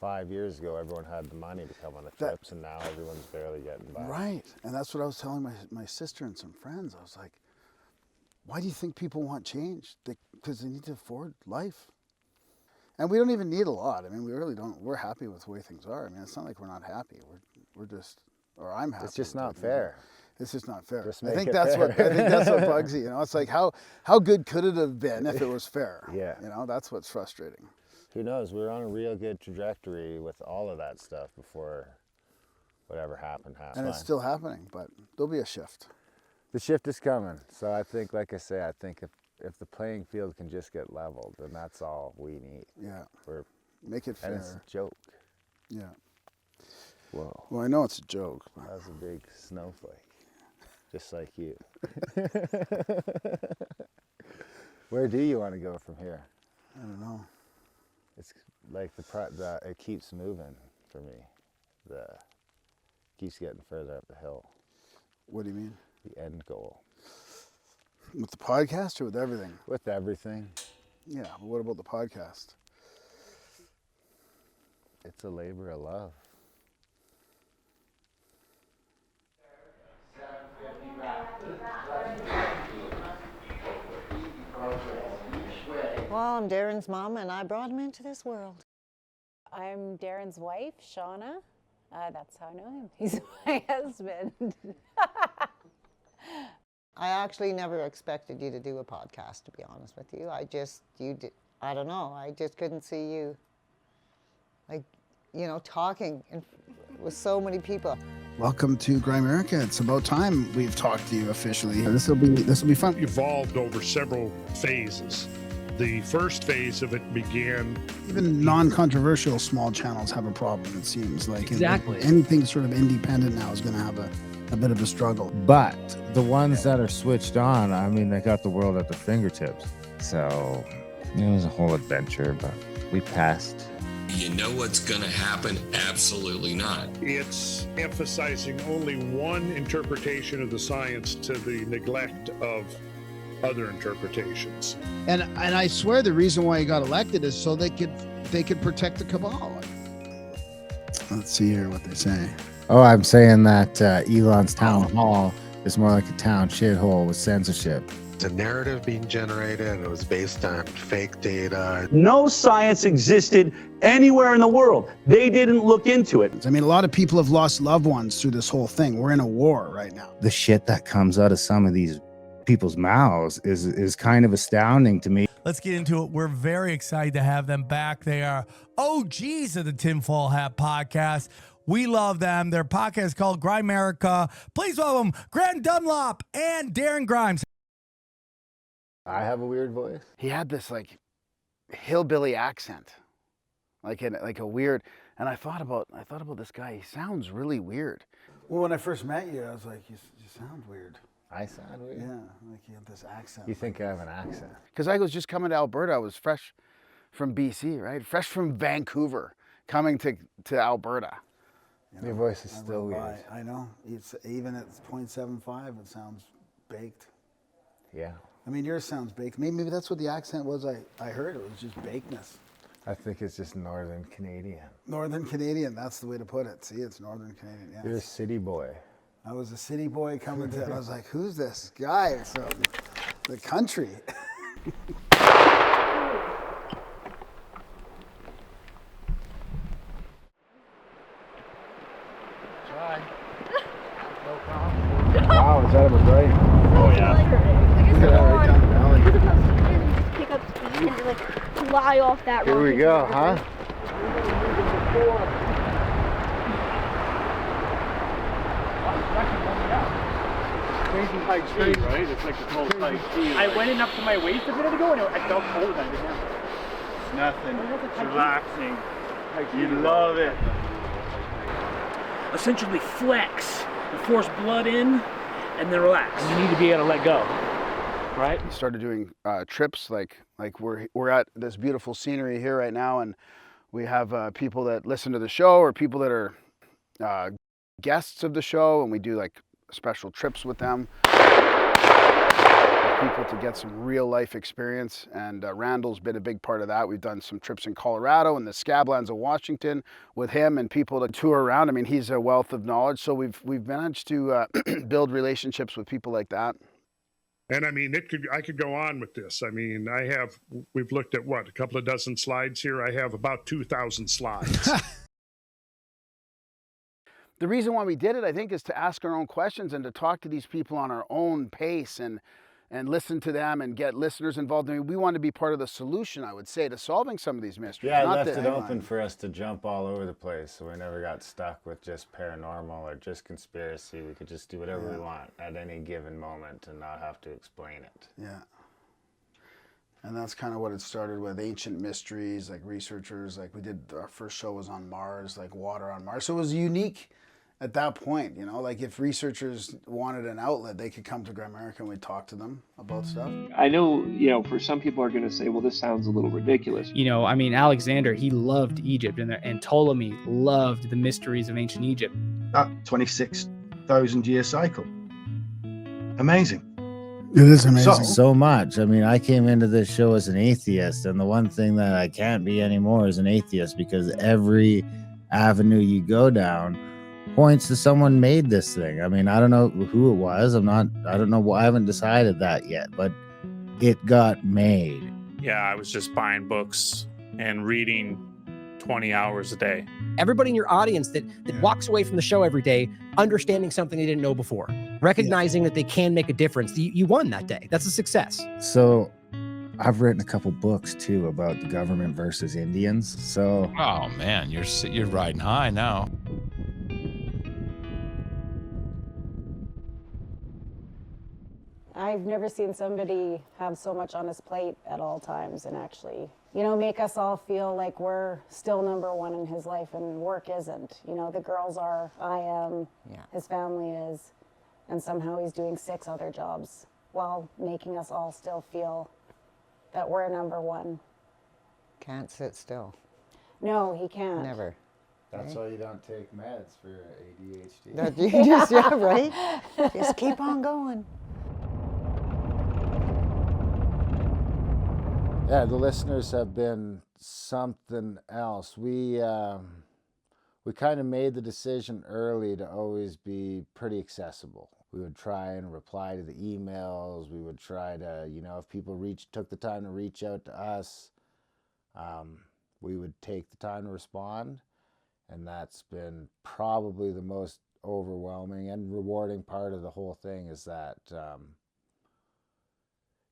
5 years ago, everyone had the money to come on the trips, and now everyone's barely getting by. Right, and that's what I was telling my sister and some friends. I was like, why do you think people want change? Because they need to afford life. And we don't even need a lot. I mean, we really don't. We're happy with the way things are. I mean, it's not like we're not happy. We're just, or I'm happy. It's just not fair. It's just not fair. Just I make think it that's fair. what bugs you. You know, it's like how good could it have been if it was fair? Yeah. You know, that's what's frustrating. Who knows? We were on a real good trajectory with all of that stuff before whatever happened. And it's still happening, but there'll be a shift. The shift is coming. So I think, like I say, I think if the playing field can just get leveled, then that's all we need. Yeah. Make it fair. And it's a joke. Yeah. Whoa. Well, I know it's a joke. But... That was a big snowflake. Just like you. Where do you want to go from here? I don't know. It's like it keeps moving for me. Keeps getting further up the hill. What do you mean? The end goal. With the podcast or with everything? With everything. Yeah, but what about the podcast? It's a labor of love. Well, I'm Darren's mom, and I brought him into this world. I'm Darren's wife, Shauna. That's how I know him. He's my husband. I actually never expected you to do a podcast, to be honest with you. I don't know, I just couldn't see you, like, you know, talking with so many people. Welcome to Grimerica. It's about time we've talked to you officially. This will be fun. Evolved over several phases. The first phase of it began. Even non-controversial small channels have a problem, it seems like. Exactly. Anything sort of independent now is going to have a bit of a struggle. But the ones that are switched on, I mean, they got the world at their fingertips. So it was a whole adventure, but we passed. You know what's going to happen? Absolutely not. It's emphasizing only one interpretation of the science to the neglect of other interpretations. And I swear the reason why he got elected is so they could protect the cabal. Let's see here what they say. Oh, I'm saying that Elon's town hall is more like a town shithole with censorship. It's a narrative being generated, and it was based on fake data. No science existed anywhere in the world. They didn't look into it. I mean, a lot of people have lost loved ones through this whole thing. We're in a war right now. The shit that comes out of some of these people's mouths is kind of astounding to me. Let's get into it. We're very excited to have them back. They are OGs of the Tinfoil Hat podcast. We love them. Their podcast is called Grimerica. Please welcome Grant Dunlop and Darren Grimes. I have a weird voice. He had this like hillbilly accent, like a weird. And I thought about this guy. He sounds really weird. Well, when I first met you, I was like, you sound weird. I sound weird? Yeah, like you have this accent. You think I have an accent? Because I was just coming to Alberta. I was fresh from BC, right? Fresh from Vancouver, coming to Alberta. You know, your voice is still weird. I know. It's even at 0.75, it sounds baked. Yeah. I mean, yours sounds baked. Maybe that's what the accent was. I heard it was just bakedness. I think it's just Northern Canadian. Northern Canadian, that's the way to put it. See, it's Northern Canadian. Yeah. You're a city boy. I was a city boy coming to. I was like, who's this guy from the country? Try. No problem. Wow, is that a brain? Oh, yeah. Look at that right down the valley. Just pick up speed and like fly off that rock. Here we go, huh? Crazy high speed, right? It's like the most high speed. I went in up to my waist a minute ago, and I felt cold under here. Nothing. It's relaxing. You love it. Essentially flex and force blood in, and then relax. And you need to be able to let go, right? We started doing trips like we're at this beautiful scenery here right now, and we have people that listen to the show or people that are guests of the show, and we do like special trips with them. people to get some real life experience, and Randall's been a big part of that. We've done some trips in Colorado and the Scablands of Washington with him and people to tour around. I mean, he's a wealth of knowledge, so we've managed to build relationships with people like that. And I mean, I could go on with this. I mean, we've looked at what, a couple of dozen slides here. I have about 2,000 slides. The reason why we did it, I think, is to ask our own questions and to talk to these people on our own pace and listen to them and get listeners involved. I mean, we want to be part of the solution, I would say, to solving some of these mysteries. Yeah, I left it open for us to jump all over the place, so we never got stuck with just paranormal or just conspiracy. We could just do whatever we want at any given moment and not have to explain it. Yeah. And that's kind of what it started with, ancient mysteries, like researchers, like we did, our first show was on Mars, like water on Mars. So it was unique at that point, you know, like if researchers wanted an outlet, they could come to Grimerica and we'd talk to them about stuff. I know, you know, for some people are going to say, well, this sounds a little ridiculous. You know, I mean, Alexander, he loved Egypt, and Ptolemy loved the mysteries of ancient Egypt. That 26,000 year cycle. Amazing. It is amazing. So much. I mean, I came into this show as an atheist, and the one thing that I can't be anymore is an atheist, because every avenue you go down points to someone made this thing. I mean, I don't know who it was. I don't know. I haven't decided that yet, but it got made. Yeah, I was just buying books and reading 20 hours a day. Everybody in your audience that walks away from the show every day understanding something they didn't know before, recognizing that they can make a difference. You won that day. That's a success. So I've written a couple books too about the government versus Indians. So oh man, you're riding high now. I've never seen somebody have so much on his plate at all times and actually, you know, make us all feel like we're still number one in his life and work isn't. You know, the girls are, I am, his family is, and somehow he's doing 6 other jobs while making us all still feel that we're number one. Can't sit still. No, he can't. Never. That's why you don't take meds for ADHD. That you just, yeah, right? Just keep on going. Yeah, the listeners have been something else. We kind of made the decision early to always be pretty accessible. We would try and reply to the emails. We would try to, you know, if people took the time to reach out to us, we would take the time to respond. And that's been probably the most overwhelming and rewarding part of the whole thing, is that,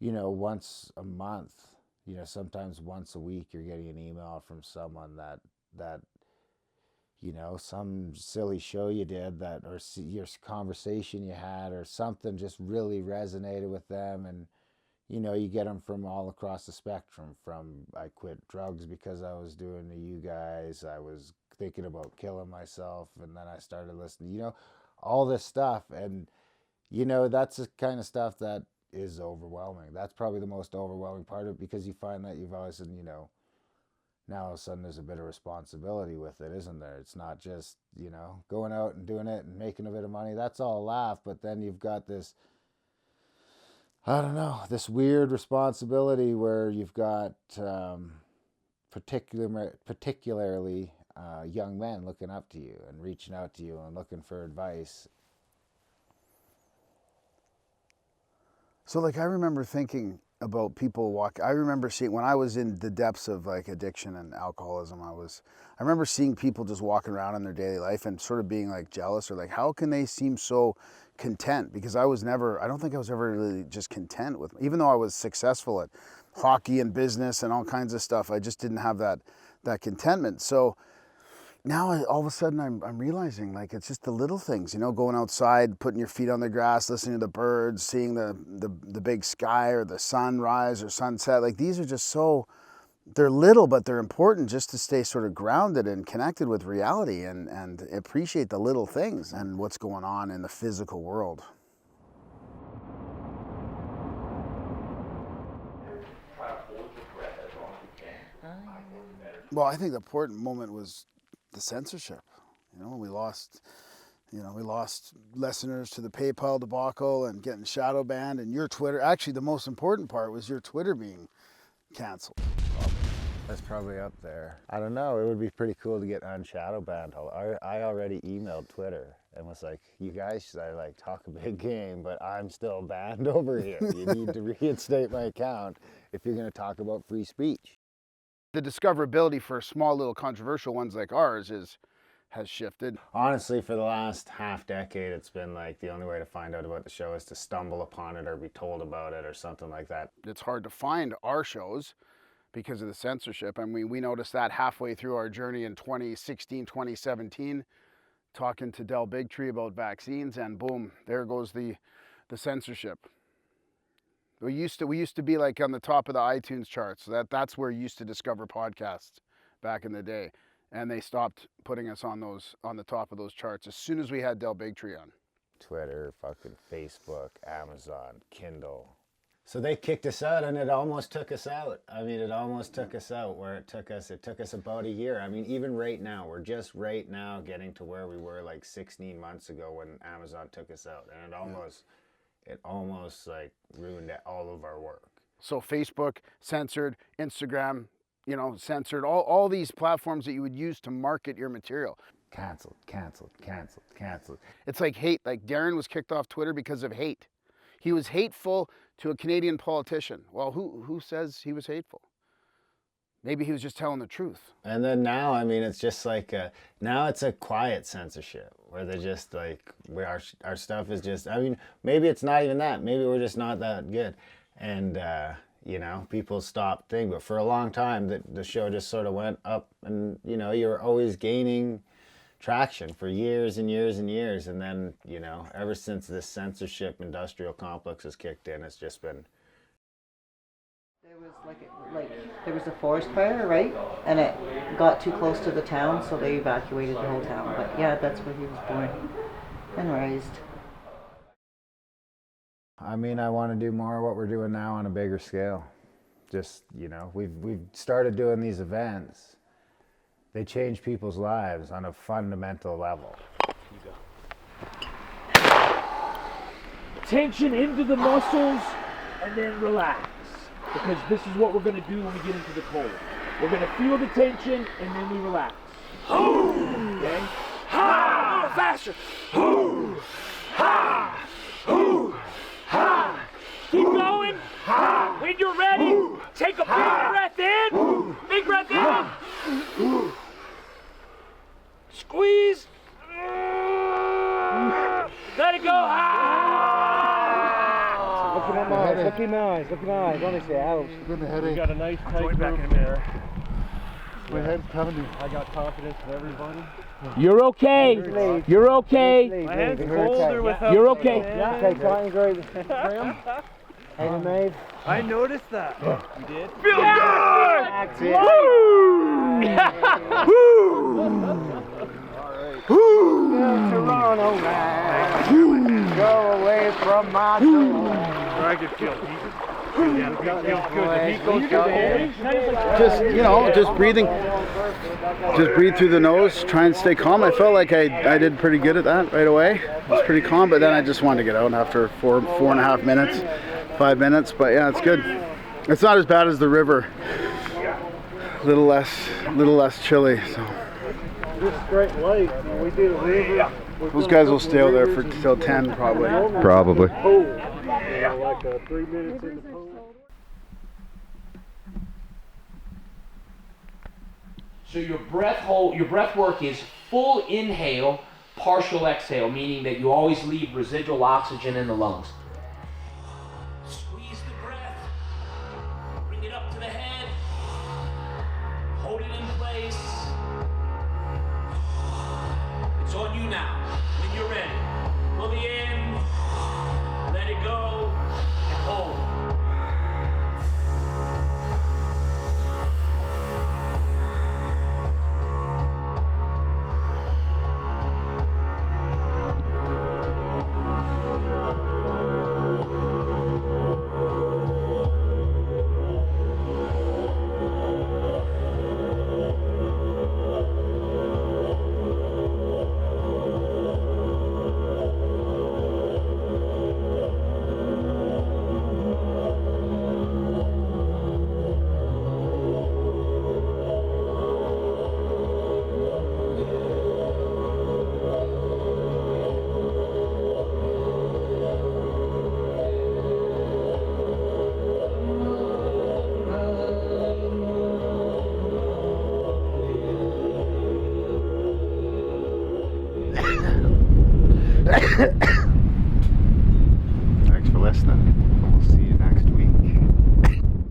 you know, once a month, you know, sometimes once a week, you're getting an email from someone that, you know, some silly show you did or your conversation you had or something just really resonated with them. And, you know, you get them from all across the spectrum, from I quit drugs because I was doing to you guys, I was thinking about killing myself, and then I started listening, you know, all this stuff. And, you know, that's the kind of stuff that is overwhelming. That's probably the most overwhelming part of it, because you find that you've always said, you know, now all of a sudden there's a bit of responsibility with it, isn't there? It's not just, you know, going out and doing it and making a bit of money. That's all a laugh, but then you've got this, I don't know, this weird responsibility where you've got particularly young men looking up to you and reaching out to you and looking for advice. So, like, I remember thinking about people I remember seeing, when I was in the depths of, like, addiction and alcoholism, I remember seeing people just walking around in their daily life and sort of being, like, jealous, or, like, how can they seem so content? Because I don't think I was ever really just content with, even though I was successful at hockey and business and all kinds of stuff, I just didn't have that contentment. So now all of a sudden I'm realizing, like, it's just the little things, you know, going outside, putting your feet on the grass, listening to the birds, seeing the big sky or the sunrise or sunset. Like, these are just so, they're little, but they're important just to stay sort of grounded and connected with reality and appreciate the little things and what's going on in the physical world. Well, I think the important moment was the censorship, you know, when we lost You know, we lost listeners to the PayPal debacle and getting shadow banned, and your Twitter. Actually, the most important part was your Twitter being canceled. That's probably up there. I don't know. It would be pretty cool to get unshadow banned. I already emailed Twitter and was like, you guys, I like talk a big game, but I'm still banned over here. You need to reinstate my account if you're going to talk about free speech. The discoverability for small little controversial ones like ours has shifted. Honestly, for the last half decade, it's been like the only way to find out about the show is to stumble upon it or be told about it or something like that. It's hard to find our shows because of the censorship. I mean, we noticed that halfway through our journey in 2016, 2017, talking to Del Bigtree about vaccines, and boom, there goes the censorship. We used to be like on the top of the iTunes charts. So that's where you used to discover podcasts back in the day. And they stopped putting us on the top of those charts as soon as we had Del Bigtree on. Twitter, fucking Facebook, Amazon, Kindle. So they kicked us out, and it almost took us out. I mean, it almost took us out where it took us about a year. I mean, even right now, we're just right now getting to where we were like 16 months ago when Amazon took us out. And it almost like ruined all of our work. So Facebook censored, Instagram, censored, all these platforms that you would use to market your material. Canceled. It's like hate. Like Darren was kicked off Twitter because of hate. He was hateful to a Canadian politician. Well, who says he was hateful? Maybe he was just telling the truth. And then now, I mean, it's just like, now it's a quiet censorship where they're just like, our stuff is just, I mean, maybe it's not even that. Maybe we're just not that good. And, people stopped thinking. But for a long time, the show just sort of went up and, you're always gaining traction for years and years and years. And then, ever since this censorship industrial complex has kicked in, it's just been... There was there was a forest fire, right? And it got too close to the town, so they evacuated the whole town. But yeah, that's where he was born and raised. I mean, I want to do more of what we're doing now on a bigger scale. Just, we've started doing these events. They change people's lives on a fundamental level. Tension into the muscles and then relax. Because this is what we're going to do when we get into the cold. We're going to feel the tension and then we relax. Okay? Ha! A little faster. Ha! Ha! Keep going. When you're ready, take a big breath in. Big breath in. Squeeze. Let it go. Look at my eyes, look in my eyes, look in my eyes, honestly, ouch. We got a nice tight back in there. My head's pounding. I got confidence in everybody. You're okay. You're okay. My head's colder without. You're okay. Yeah. Okay, try and grow the trim. Hey, Maeve. I noticed that. You did? Feel good! That's it. Woo! Toronto, man. Go away from my soul. I can feel it. Just breathing. Just breathe through the nose, try and stay calm. I felt like I did pretty good at that right away. I was pretty calm, but then I just wanted to get out after 4.5 minutes, 5 minutes. But yeah, it's good. It's not as bad as the river. A little less chilly. So. This straight light, when we do the river. Those guys will stay out there till 10 probably. Probably. Like 3 minutes in the pool. So your breath work is full inhale, partial exhale, meaning that you always leave residual oxygen in the lungs. Squeeze the breath, bring it up to the head, hold it in place. It's on you now. When you're ready, pull the in, let it go, and hold. Thanks for listening.